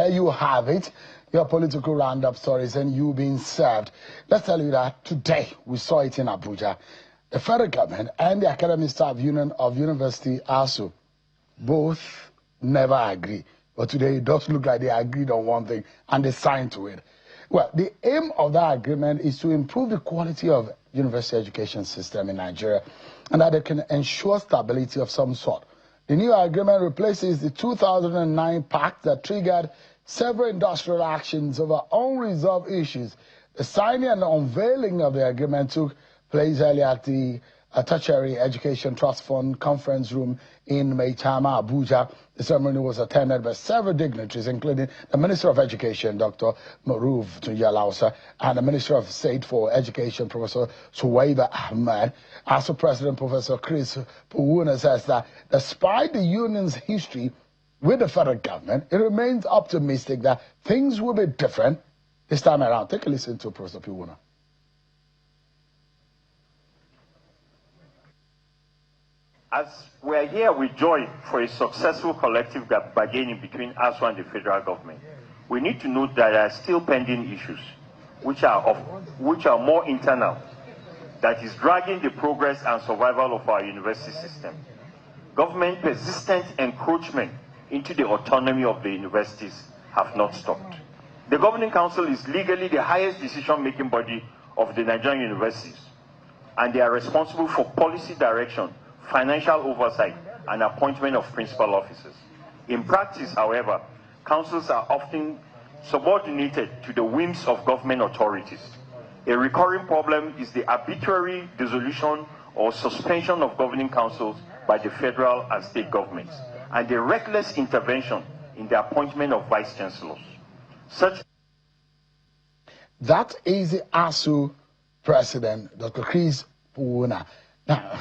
there you have it. Your political roundup stories and you being served. Let's tell you that today we saw it in Abuja. The federal government and the Academic Staff Union of University ASUU both never agree. But today it does look like they agreed on one thing and they signed to it. Well, the aim of that agreement is to improve the quality of university education system in Nigeria and that it can ensure stability of some sort. The new agreement replaces the 2009 pact that triggered several industrial actions over unresolved issues. The signing and unveiling of the agreement took place earlier at the Tertiary Education Trust Fund conference room in Maitama, Abuja. The ceremony was attended by several dignitaries, including the Minister of Education, Dr. Maruf Tunjalausa, and the Minister of State for Education, Professor Suwaiba Ahmed. ASUU President, Professor Chris Puwuna, says that despite the union's history with the federal government, it remains optimistic that things will be different this time around. Take a listen to Professor Puwuna. As we are here with joy for a successful collective bargaining between ASUU and the federal government, we need to note that there are still pending issues which are more internal, that is dragging the progress and survival of our university system. Government persistent encroachment into the autonomy of the universities have not stopped. The Governing Council is legally the highest decision-making body of the Nigerian universities, and they are responsible for policy direction, financial oversight, and appointment of principal officers. In practice, however, councils are often subordinated to the whims of government authorities. A recurring problem is the arbitrary dissolution or suspension of governing councils by the federal and state governments, and the reckless intervention in the appointment of vice chancellors. That is the ASUU president, Dr. Chris Puwuna. Now,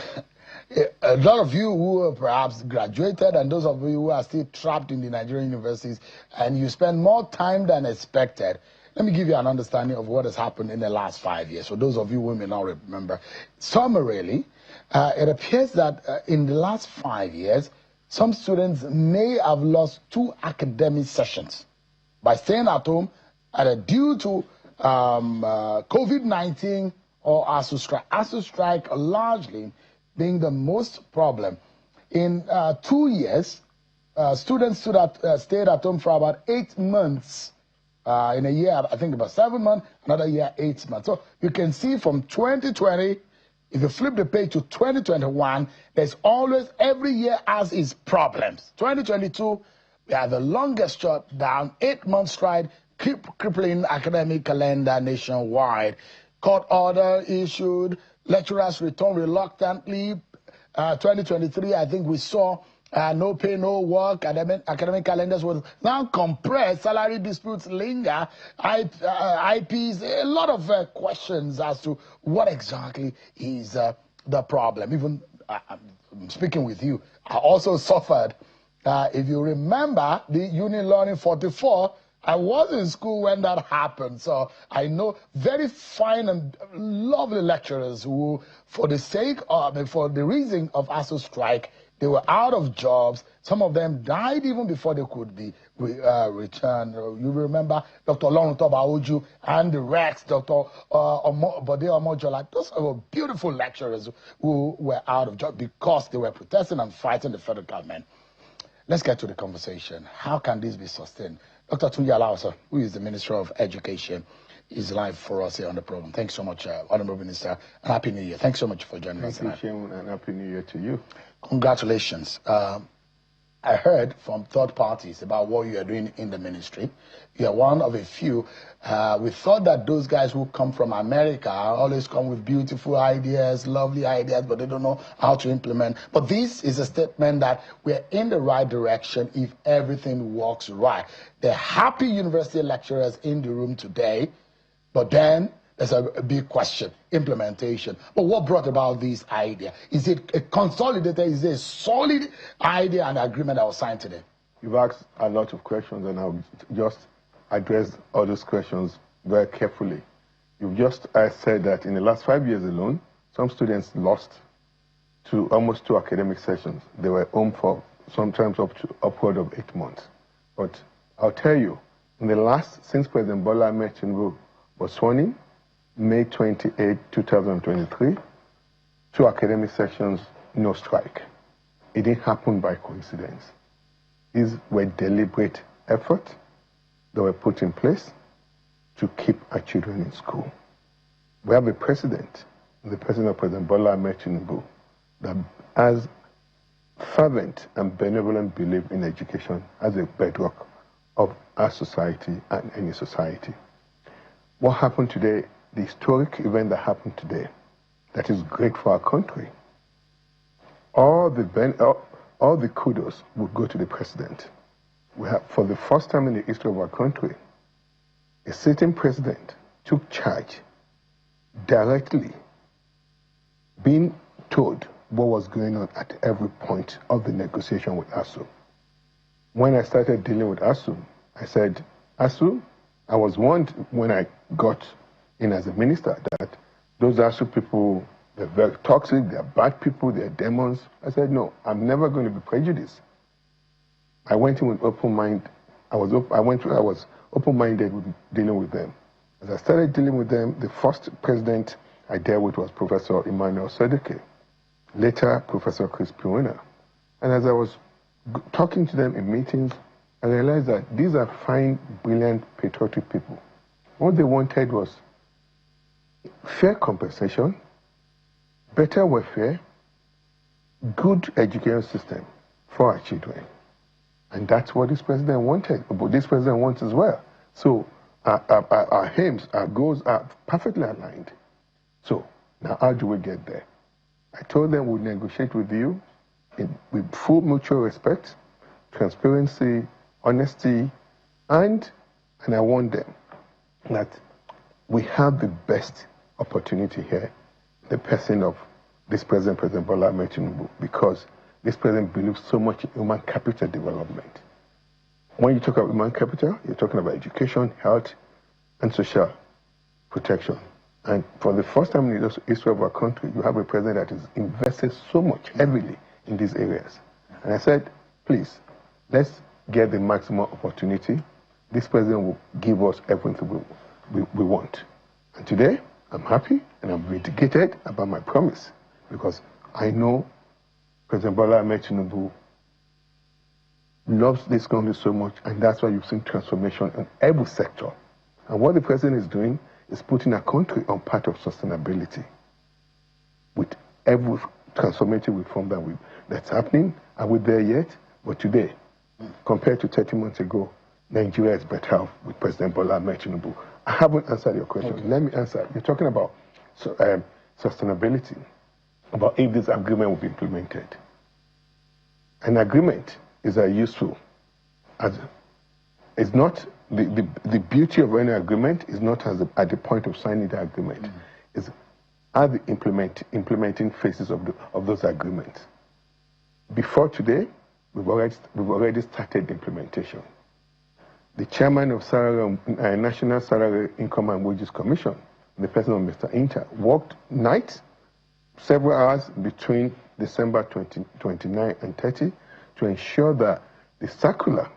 a lot of you who perhaps graduated and those of you who are still trapped in the Nigerian universities and you spend more time than expected, let me give you an understanding of what has happened in the last 5 years. For those of you who may not remember, summarily, it appears that in the last 5 years, some students may have lost 2 academic sessions by staying at home due to COVID-19 or ASUU strike. ASUU strike largely being the most problem. In 2 years, students stayed at home for about 8 months. In a year, I think about 7 months, another year, 8 months. So you can see from 2020, if you flip the page to 2021, there's always, every year has its problems. 2022, we had the longest shutdown, 8-month strike, crippling academic calendar nationwide. Court order issued, lecturers return reluctantly. 2023, I think we saw no pay, no work, academic calendars were now compressed, salary disputes linger, IPs, a lot of questions as to what exactly is the problem. Even speaking with you, I also suffered. If you remember the Union Learning 44, I was in school when that happened, so I know very fine and lovely lecturers who, for the sake of, for the reason of ASUU strike, they were out of jobs. Some of them died even before they could be returned. You remember Dr. Oloruntoba Oju and the Rex, Dr. Bode Omojola. Those were beautiful lecturers who were out of jobs because they were protesting and fighting the federal government. Let's get to the conversation. How can this be sustained? Dr. Tunjalausa, who is the Minister of Education, is live for us here on the program. Thanks so much, Honorable Minister, and Happy New Year. Thanks so much for joining us tonight. Thank you, and Happy New Year to you. Congratulations. I heard from third parties about what you are doing in the ministry. You are one of a few. We thought that those guys who come from America always come with beautiful ideas, lovely ideas, but they don't know how to implement. But this is a statement that we're in the right direction if everything works right. There are happy university lecturers in the room today, but then there's a big question, implementation. But what brought about this idea? Is it a consolidated, is it a solid idea and agreement that was signed today? You've asked a lot of questions, and I'll just address all those questions very carefully. You've just said that in the last 5 years alone, some students lost to almost 2 academic sessions. They were home for sometimes upward of 8 months. But I'll tell you, Since President Bola Ahmed Tinubu was sworn in, May 28, 2023, 2 academic sections, no strike. It didn't happen by coincidence. These were deliberate efforts that were put in place to keep our children in school. We have a president, the president of President Bola Ahmed Tinubu, that has fervent and benevolent belief in education as a bedrock of our society and any society. What happened today, the historic event that happened today, that is great for our country, all the kudos would go to the president. We have, for the first time in the history of our country, a sitting president took charge directly, being told what was going on at every point of the negotiation with ASUU. When I started dealing with ASUU, I said, ASUU, I was warned when I got in as a minister that those ASUU people, they're very toxic, they're bad people, they're demons. I said, no, I'm never going to be prejudiced. I went in with open mind. I was open-minded with dealing with them. As I started dealing with them, the first president I dealt with was Professor Emmanuel Sedeke, later Professor Chris Piwina. And as I was talking to them in meetings, I realized that these are fine, brilliant, patriotic people. What they wanted was fair compensation, better welfare, good education system for our children. And that's what this president wanted, but this president wants as well. So our aims, our goals are perfectly aligned. So now how do we get there? I told them we'll negotiate with you with full mutual respect, transparency, honesty, and I warned them that we have the best opportunity here, the person of this president, President Bola Ahmed Tinubu, because this president believes so much in human capital development. When you talk about human capital, you're talking about education, health, and social protection. And for the first time in the history of our country, you have a president that is invested so much heavily in these areas. And I said, please, let's get the maximum opportunity. This president will give us everything we want. And today, I'm happy and I'm vindicated about my promise because I know President Bola Ahmed Tinubu loves this country so much, and that's why you've seen transformation in every sector. And what the president is doing is putting our country on path of sustainability with every transformative reform that's happening. Are we there yet? But today, compared to 30 months ago, Nigeria is better off with President Bola Ahmed Tinubu. I haven't answered your question. Okay. Let me answer. You're talking about sustainability, about if this agreement will be implemented. An agreement is useful. It's not the beauty of any agreement is not at the point of signing the agreement. It's at the implementing phases of those agreements. Before today, we've already started the implementation. The chairman of National Salary, Income and Wages Commission, the person of Mr. Inter, worked nights, several hours between December 29 and 30 to ensure that the circular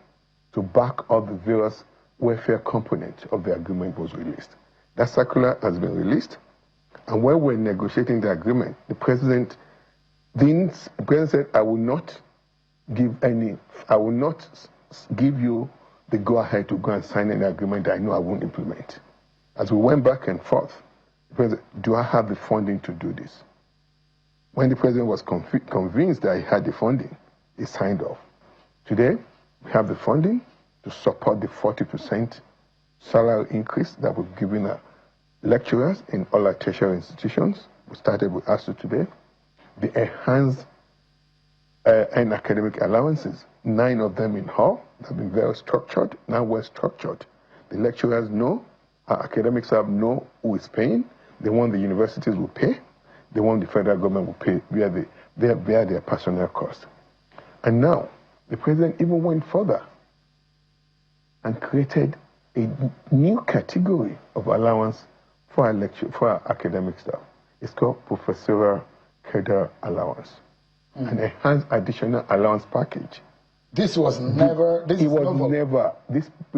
to back up the various welfare components of the agreement was released. That circular has been released, and when we're negotiating the agreement, the president said, I will not give you the go-ahead to go and sign an agreement that I know I won't implement. As we went back and forth, the president, do I have the funding to do this? When the president was convinced that he had the funding, he signed off. Today, we have the funding to support the 40% salary increase that we've given our lecturers in all our tertiary institutions. We started with ASUU today. The enhanced and academic allowances, 9 of them in Hall, have been very structured, now well structured. The lecturers know, our academic staff know who is paying. They want the universities will pay. They want the federal government will pay via their personnel cost. And now, the president even went further and created a new category of allowance for our academic staff. It's called Professorial Cadre Allowance, an enhanced additional allowance package This was never. This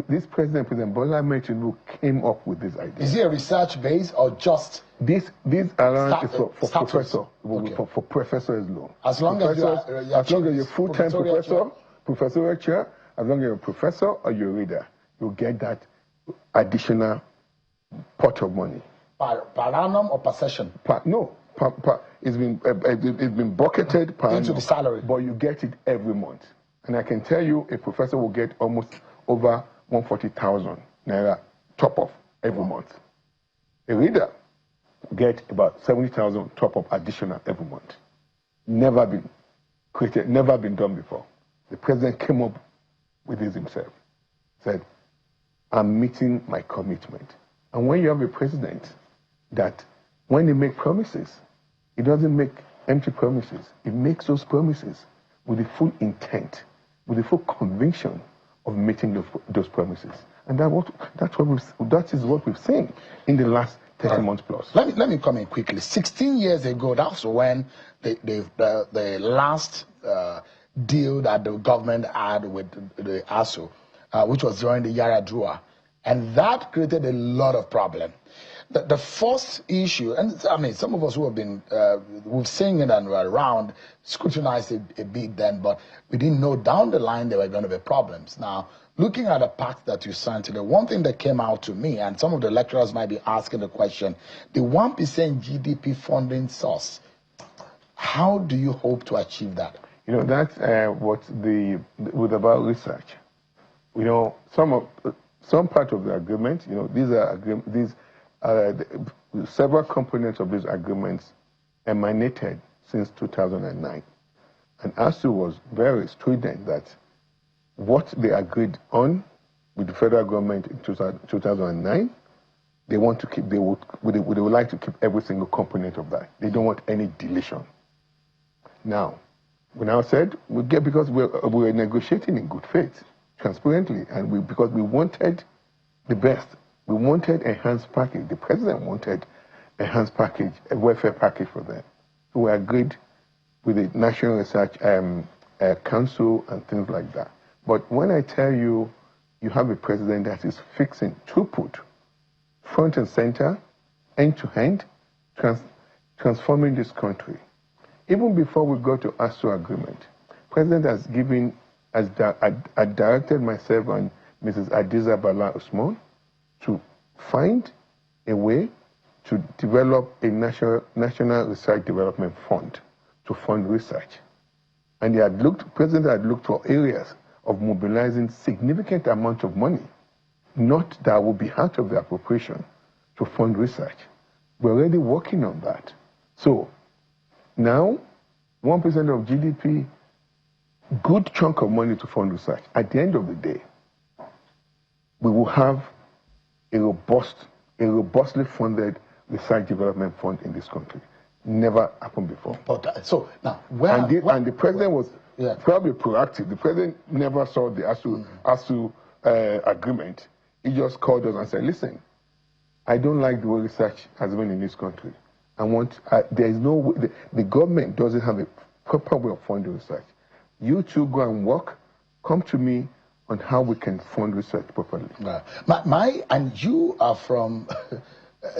This President Bola Ahmed Tinubu came up with this idea. Is it a research base or just this allowance is for professor, okay. for professors alone. As long as you're full-time professor, professorial chair, as long as you're a professor or you're a reader, you get that additional pot of money. Per annum or per session? It's been bucketed per into annum, the salary, but you get it every month. And I can tell you, a professor will get almost over 140,000 naira top up every month. A reader will get about 70,000 top up additional every month. Never been created, never been done before. The president came up with this himself. Said, I'm meeting my commitment. And when you have a president that, when they make promises, he doesn't make empty promises. He makes those promises with the full intent, with the full conviction of meeting those promises. And that is what we've seen in the last 30 months plus. Let me come in quickly. 16 years ago, that's when the last deal that the government had with the ASUU, which was during the Yaradua. And that created a lot of problems. The first issue, and I mean, some of us who have been, we've seen it and were around, scrutinized it a bit then, but we didn't know down the line there were going to be problems. Now, looking at the pact that you signed today, one thing that came out to me, and some of the lecturers might be asking the question, the 1% GDP funding source, how do you hope to achieve that? You know, that's with about research. You know, some part of the agreement, you know, several components of these agreements emanated since 2009. And ASUU was very strident that what they agreed on with the federal government in 2009, they want to keep, they would like to keep every single component of that. They don't want any deletion. Now, we now said, because we're negotiating in good faith, transparently, and because we wanted the best. We wanted enhanced package. The president wanted enhanced package, a welfare package for them. So we agreed with the National Research Council and things like that. But when I tell you, you have a president that is fixing throughput, front and center, end to end, transforming this country. Even before we go to ASUU agreement, president has directed myself and Mrs. Adiza Bala Usman to find a way to develop a national research development fund to fund research. And president had looked for areas of mobilizing significant amount of money, not that will be out of the appropriation, to fund research. We're already working on that. So now, 1% of GDP, good chunk of money to fund research. At the end of the day, we will have a robustly funded research development fund in this country. Never happened before. But, so now, and the president was probably proactive. The president never saw the ASUU agreement. He just called us and said, listen, I don't like the way research has been in this country. There is no way, the government doesn't have a proper way of funding research. You two go and work, come to me on how we can fund research properly. And you are from,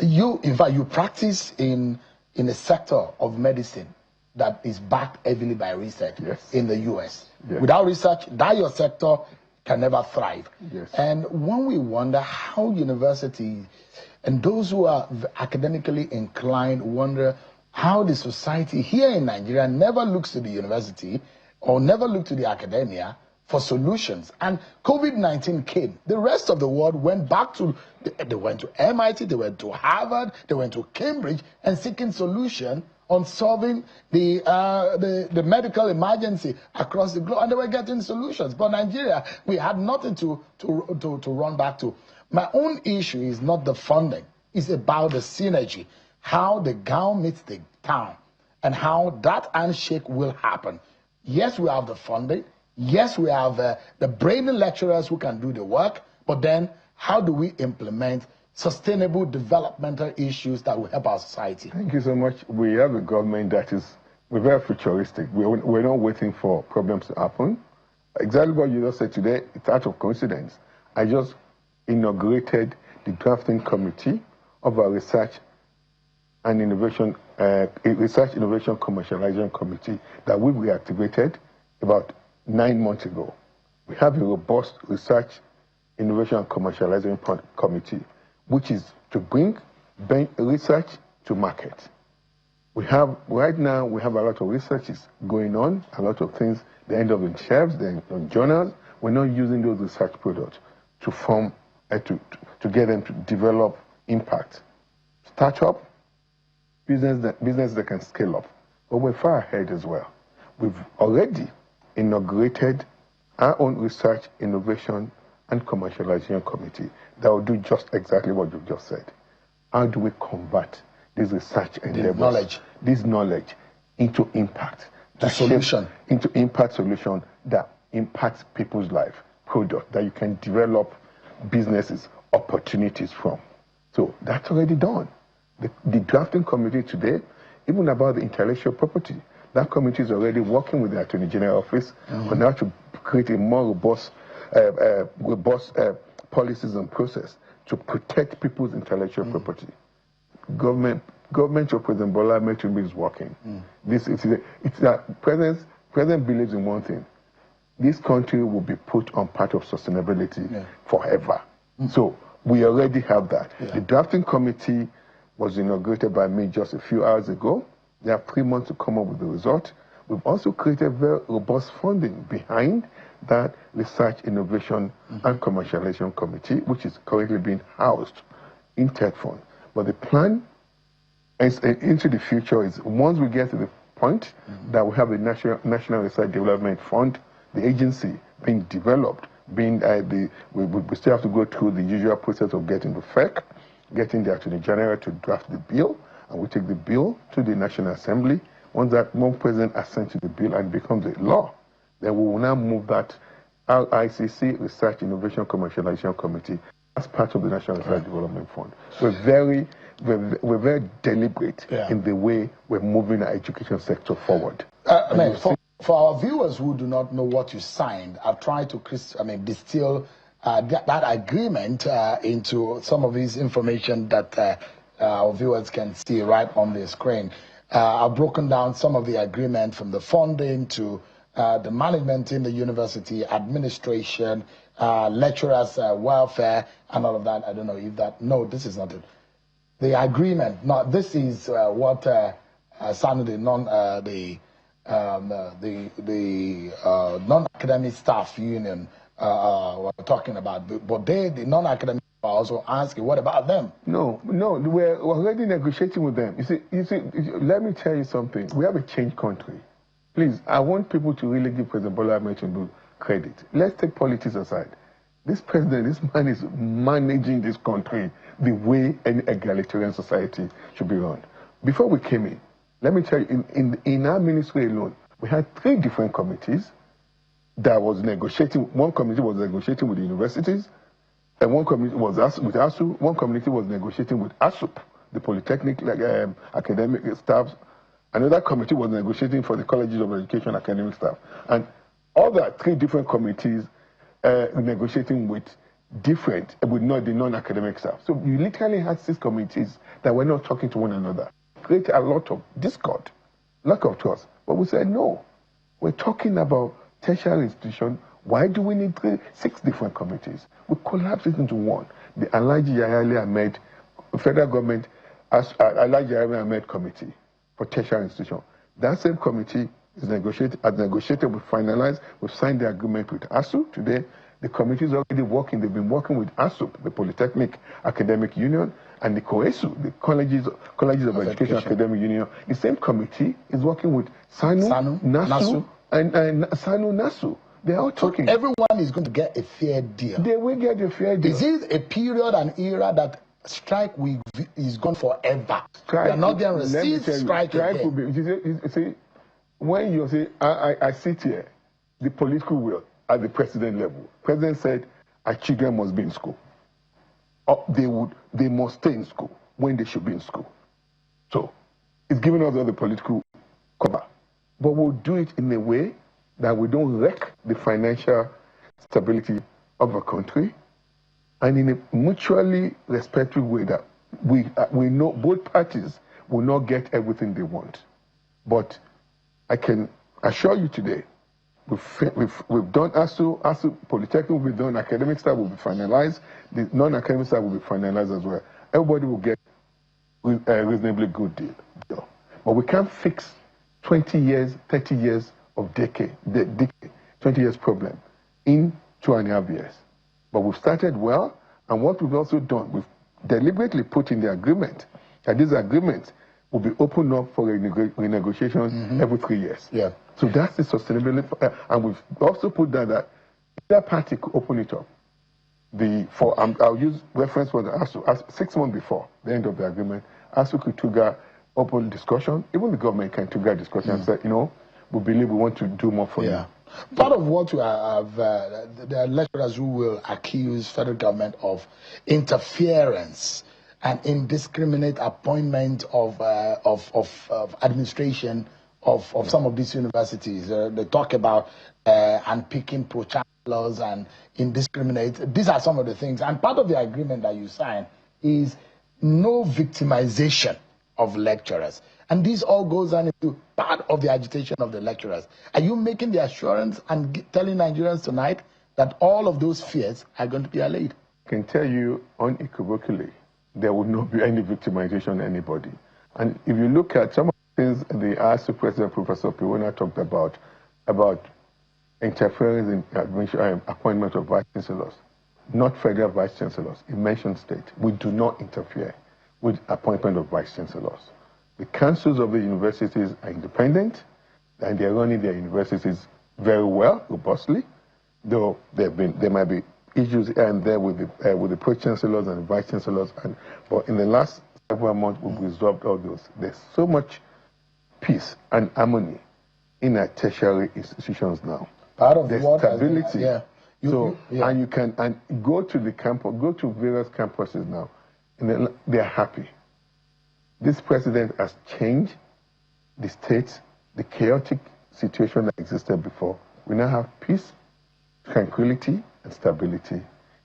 in fact, you practice in a sector of medicine that is backed heavily by research in the US. Yes. Without research, your sector can never thrive. Yes. And when we wonder how universities and those who are academically inclined wonder how the society here in Nigeria never looks to the university or never look to the academia for solutions. And COVID-19 came. The rest of the world went back to, they went to MIT, they went to Harvard, they went to Cambridge and seeking solution on solving the medical emergency across the globe. And they were getting solutions. But Nigeria, we had nothing to run back to. My own issue is not the funding. It's about the synergy, how the gown meets the town, and how that handshake will happen. Yes, we have the funding. Yes, we have the brainy lecturers who can do the work. But then, how do we implement sustainable developmental issues that will help our society? Thank you so much. We have a government that we're very futuristic. We're not waiting for problems to happen. exactly what you just said today, it's out of coincidence. I just inaugurated the drafting committee of our research and innovation, research innovation commercializing committee that we've reactivated about 9 months ago. We have a robust research, innovation and commercializing committee, which is to bring research to market. Right now, we have a lot of researches going on, a lot of things, they end up in shelves, they're in journals. We're not using those research products to form, to get them to develop impact. Startup, business that can scale up. But we're far ahead as well. We've already inaugurated our own research, innovation, and commercialization committee that will do just exactly what you've just said. How do we convert this research endeavors, this knowledge into impact, into impact solution that impacts people's life, product that you can develop businesses, opportunities from. So that's already done. The drafting committee today, even about the intellectual property, that committee is already working with the Attorney General Office on how to create a more robust policies and process to protect people's intellectual property. Government of President Bola Ahmed Tinubu is working. It's that President believes in one thing: this country will be put on path of sustainability forever. So we already have that. The drafting committee was inaugurated by me just a few hours ago. They have 3 months to come up with the result. We've also created very robust funding behind that research, innovation, and commercialization committee, which is currently being housed in TED Fund. But the plan is, into the future is, once we get to the point that we have the National Research Development Fund, the agency being developed, we still have to go through the usual process of getting the FEC, getting the Attorney General to draft the bill, and we take the bill to the National Assembly. Once that one president assents to the bill and becomes a law, then we will now move that RICC, Research, Innovation, Commercialization Committee, as part of the National Research Development Fund. We're very deliberate in the way we're moving our education sector forward. For our viewers who do not know what you signed, I've tried to distill that agreement into some of this information that our viewers can see right on the screen. I've broken down some of the agreement, from the funding to the management in the university, administration, lecturers' welfare, and all of that. I don't know if that. No, this is not it. The agreement. No, this is what the non-academic staff union were talking about. But the non-academic are also asking, what about them? No, we're already negotiating with them. You see, let me tell you something. We have a changed country. Please, I want people to really give President Bola Ahmed Tinubu credit. Let's take politics aside. This man is managing this country the way any egalitarian society should be run. Before we came in, let me tell you, in our ministry alone, we had 3 different committees that was negotiating. One committee was negotiating with the universities, and one committee was with ASUU. One committee was negotiating with ASUU, the polytechnic academic staff. Another committee was negotiating for the colleges of education academic staff. And all the 3 different committees negotiating with the non-academic staff. So you literally had 6 committees that were not talking to one another. Create a lot of discord, lack of trust. But we said, no, we're talking about tertiary institution. Why do we need 6 different committees? We collapsed it into one. The Alhaji Yahya Ahmed federal government Alhaji Yahya Ahmed committee for tertiary institution. That same committee is negotiated, we finalized, we've signed the agreement with ASUU today. The committee is already working. They've been working with ASUU, the Polytechnic Academic Union, and the COESU, the Colleges of Education Academic Union. The same committee is working with SANU, NASU, and SANU-NASU. They are all talking. So everyone is going to get a fair deal. They will get a fair deal. Is it a period, an era that strike is gone forever? Strike, we are not going to receive strike again. You see, when you say, I sit here, the political will at the president level. President said, our children must be in school. They must stay in school when they should be in school. So it's giving us all the political cover. But we'll do it in a way that we don't wreck the financial stability of a country, and in a mutually respectful way that we know both parties will not get everything they want. But I can assure you today, we've done ASUU Polytechnic will be done, academic staff will be finalized, the non-academic staff will be finalized as well. Everybody will get a reasonably good deal. But we can't fix 20 years, 30 years of decade, 20 years problem in 2.5 years. But we've started well, and what we've also done, we've deliberately put in the agreement that this agreement will be opened up for renegotiation every 3 years. Yeah. So that's the sustainability, and we've also put that either party could open it up. I'll use reference for the ASUU. 6 months before the end of the agreement, ASUU could trigger open discussion. Even the government can trigger discussion and say, we believe we want to do more for you. Part of what we have, the lecturers who will accuse federal government of interference and indiscriminate appointment of administration of some of these universities. They talk about unpicking pro-chancellors and indiscriminate. These are some of the things. And part of the agreement that you sign is no victimization of lecturers. And this all goes on into part of the agitation of the lecturers. Are you making the assurance and telling Nigerians tonight that all of those fears are going to be allayed? I can tell you unequivocally, there will not be any victimization of anybody. And if you look at some of the things the ASUU President, Professor Piwona, talked about interference in appointment of vice chancellors, not federal vice chancellors. He mentioned state. We do not interfere with appointment of vice chancellors. The councils of the universities are independent, and they're running their universities very well, robustly, though there might be issues here and there with the pro-chancellors and the vice chancellors. But in the last several months, we've resolved all those. There's so much peace and harmony in our tertiary institutions now. Part of there's what stability. And you can go to the campus, go to various campuses now, and they're happy. This president has changed the state, the chaotic situation that existed before. We now have peace, tranquility, and stability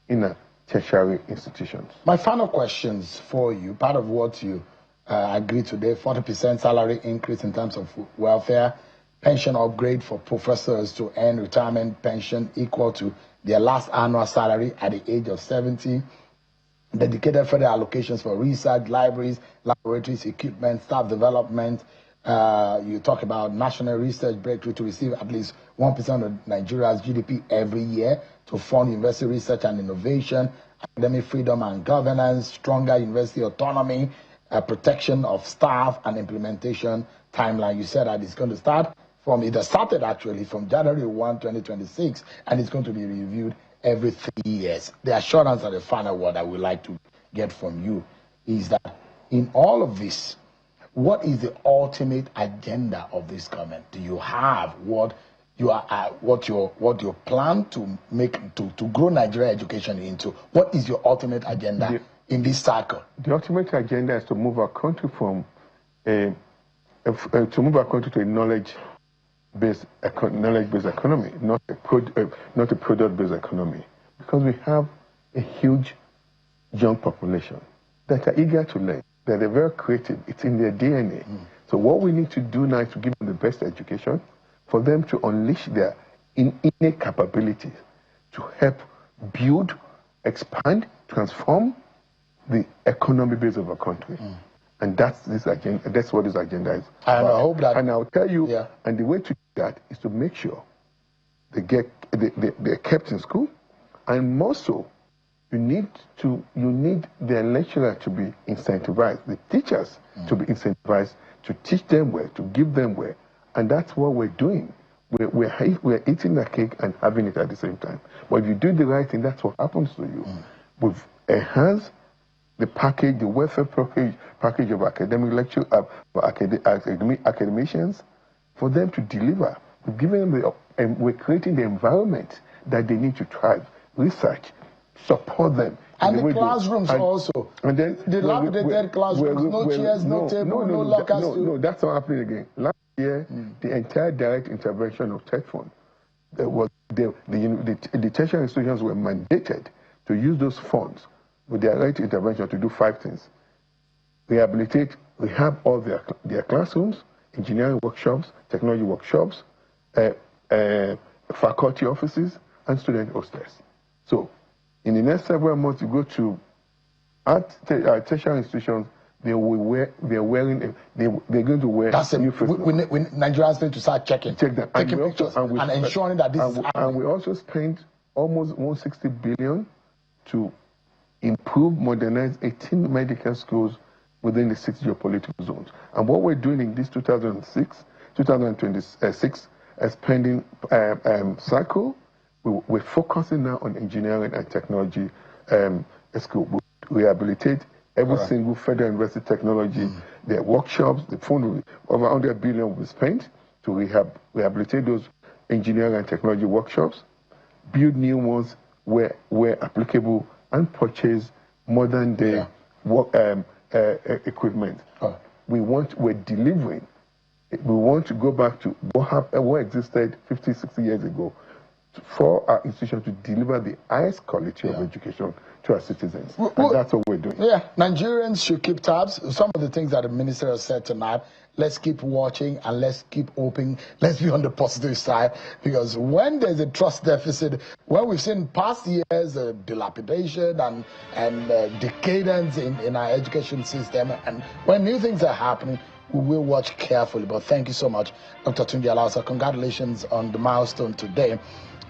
in our tertiary institutions. My final questions for you, part of what you agreed today, 40% salary increase in terms of welfare, pension upgrade for professors to earn retirement pension equal to their last annual salary at the age of 70, dedicated federal allocations for research, libraries, laboratories, equipment, staff development. You talk about national research breakthrough to receive at least 1% of Nigeria's GDP every year to fund university research and innovation, academic freedom and governance, stronger university autonomy, protection of staff and implementation timeline. You said that it's going to start from, it has started actually from January 1, 2026, and it's going to be reviewed every 3 years. The assurance and the final word I would like to get from you is that in all of this, what is the ultimate agenda of this government? Do you have what you plan to make to grow Nigeria education into? What is your ultimate agenda in this cycle? The ultimate agenda is to move our country from to a knowledge-based economy, not a product-based economy, because we have a huge young population that are eager to learn, that are very creative. It's in their DNA. So what we need to do now is to give them the best education, for them to unleash their innate capabilities to help build, expand, transform the economy base of our country. And that's this agenda. That's what this agenda is. And I hope that. And I'll tell you. And the way to do that is to make sure they're kept in school, and more so, you need the lecturer to be incentivized, the teachers to be incentivized to teach them well, to give them well, and that's what we're doing. We're eating the cake and having it at the same time. But if you do the right thing, that's what happens to you. We've enhanced the package, the welfare package of academic lecture for academicians, for them to deliver. We've given them and we're creating the environment that they need to thrive, research, support them. And the classrooms also. And then the dilapidated classrooms, no chairs, no table, no lockers. No, that's not happening again. Last year, the entire direct intervention of TED Fund the tertiary institutions were mandated to use those funds with their right intervention to do 5 things: rehabilitate, rehab all their classrooms, engineering workshops, technology workshops, faculty offices, and student hostels. So, in the next several months, you go to tertiary institutions. They're going to wear. That's it. Nigerians need to start check them, taking pictures, and ensuring that this is happening. And we also spent almost 160 billion to improve, modernize 18 medical schools within the 6 geopolitical zones. And what we're doing in this 2026 spending cycle, we're focusing now on engineering and technology school. We rehabilitate every single federal university technology, their workshops, the fund, over 100 billion will be spent to rehabilitate those engineering and technology workshops, build new ones where applicable, and purchase modern day equipment. We're delivering. We want to go back to what existed 50, 60 years ago for our institution to deliver the highest quality of education to our citizens. And that's what we're doing. Yeah, Nigerians should keep tabs. Some of the things that the minister has said tonight, let's keep watching and let's keep hoping. Let's be on the positive side, because when there's a trust deficit, when we've seen past years dilapidation and decadence in our education system, and when new things are happening, we will watch carefully. But thank you so much, Dr. Tunji Alausa. Congratulations on the milestone today.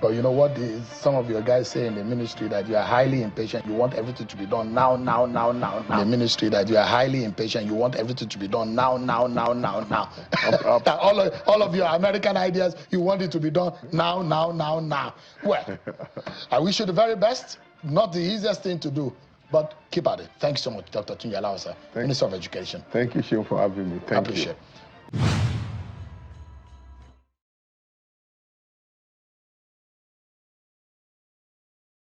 But you know what some of your guys say in the ministry, that you are highly impatient. You want everything to be done now. In the ministry, that you are highly impatient. You want everything to be done now. all of your American ideas, you want it to be done now. Well, I wish you the very best. Not the easiest thing to do, but keep at it. Thanks so much, Dr. Tunji Alausa, Minister of Education. Thank you, Sean, for having me. Thank you. I appreciate it.